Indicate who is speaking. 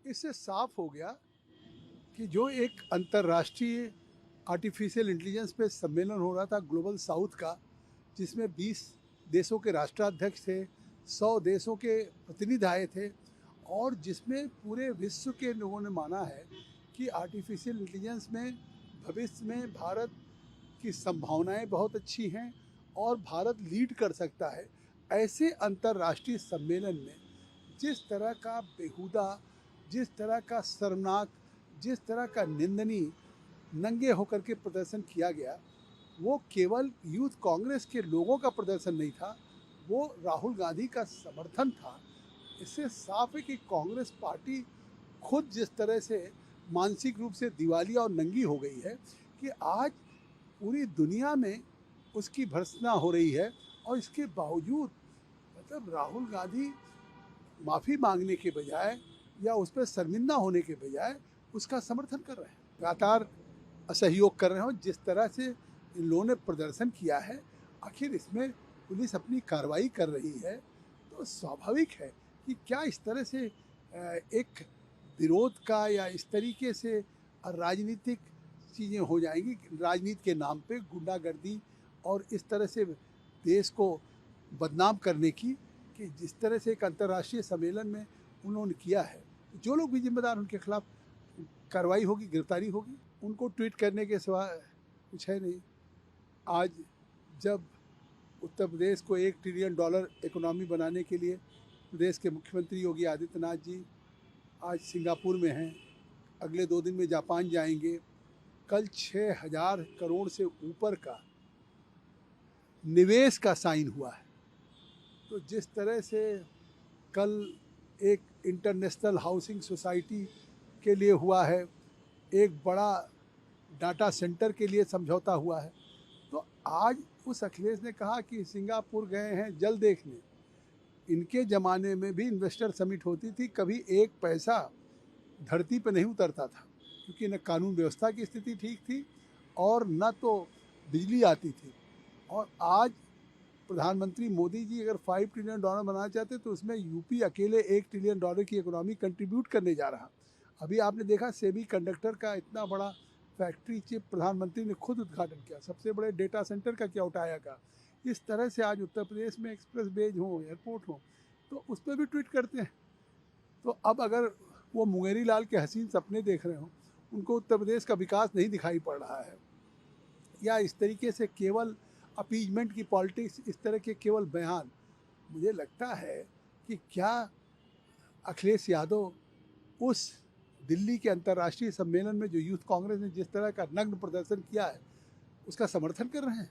Speaker 1: इससे साफ हो गया कि जो एक अंतर्राष्ट्रीय आर्टिफिशियल इंटेलिजेंस पे सम्मेलन हो रहा था ग्लोबल साउथ का, जिसमें 20 देशों के राष्ट्राध्यक्ष थे, 100 देशों के प्रतिनिधि आए थे, और जिसमें पूरे विश्व के लोगों ने माना है कि आर्टिफिशियल इंटेलिजेंस में भविष्य में भारत की संभावनाएं बहुत अच्छी हैं और भारत लीड कर सकता है। ऐसे अंतर्राष्ट्रीय सम्मेलन में जिस तरह का बेहुदा, जिस तरह का शर्मनाक, जिस तरह का निंदनीय नंगे होकर के प्रदर्शन किया गया, वो केवल यूथ कांग्रेस के लोगों का प्रदर्शन नहीं था, वो राहुल गांधी का समर्थन था। इससे साफ है कि कांग्रेस पार्टी खुद जिस तरह से मानसिक रूप से दिवालिया और नंगी हो गई है कि आज पूरी दुनिया में उसकी भर्त्सना हो रही है, और इसके बावजूद मतलब राहुल गांधी माफ़ी मांगने के बजाय या उस पर शर्मिंदा होने के बजाय उसका समर्थन कर रहे हैं, लगातार असहयोग कर रहे हैं। जिस तरह से इन लोगों ने प्रदर्शन किया है, आखिर इसमें पुलिस अपनी कार्रवाई कर रही है, तो स्वाभाविक है कि क्या इस तरह से एक विरोध का या इस तरीके से राजनीतिक चीज़ें हो जाएंगी, राजनीति के नाम पे गुंडागर्दी और इस तरह से देश को बदनाम करने की, कि जिस तरह से एक अंतर्राष्ट्रीय सम्मेलन में उन्होंने किया है। जो लोग भी जिम्मेदार, उनके खिलाफ कार्रवाई होगी, गिरफ्तारी होगी। उनको ट्वीट करने के सिवा कुछ है नहीं। आज जब उत्तर प्रदेश को $1 ट्रिलियन इकोनॉमी बनाने के लिए प्रदेश के मुख्यमंत्री योगी आदित्यनाथ जी आज सिंगापुर में हैं, अगले 2 दिन में जापान जाएंगे, कल 6,000 करोड़ से ऊपर का निवेश का साइन हुआ है। तो जिस तरह से कल एक इंटरनेशनल हाउसिंग सोसाइटी के लिए हुआ है, एक बड़ा डाटा सेंटर के लिए समझौता हुआ है, तो आज उस अखिलेश ने कहा कि सिंगापुर गए हैं जल देखने। इनके ज़माने में भी इन्वेस्टर समिट होती थी, कभी एक पैसा धरती पर नहीं उतरता था, क्योंकि न कानून व्यवस्था की स्थिति ठीक थी और न तो बिजली आती थी। और आज प्रधानमंत्री मोदी जी अगर $5 ट्रिलियन बनाना चाहते तो उसमें यूपी अकेले $1 ट्रिलियन की इकोनॉमी कंट्रीब्यूट करने जा रहा। अभी आपने देखा सेमी कंडक्टर का इतना बड़ा फैक्ट्री चिप प्रधानमंत्री ने खुद उद्घाटन किया, सबसे बड़े डेटा सेंटर का क्या उठाया का। इस तरह से आज उत्तर प्रदेश में एक्सप्रेस वेज हो, एयरपोर्ट हो, तो उस पर भी ट्वीट करते हैं। तो अब अगर वो मुंगेरी लाल के हसीन सपने देख रहे हो, उनको उत्तर प्रदेश का विकास नहीं दिखाई पड़ रहा है, या इस तरीके से केवल अपीजमेंट की पॉलिटिक्स, इस तरह के केवल बयान, मुझे लगता है कि क्या अखिलेश यादव उस दिल्ली के अंतर्राष्ट्रीय सम्मेलन में जो यूथ कांग्रेस ने जिस तरह का नग्न प्रदर्शन किया है, उसका समर्थन कर रहे हैं?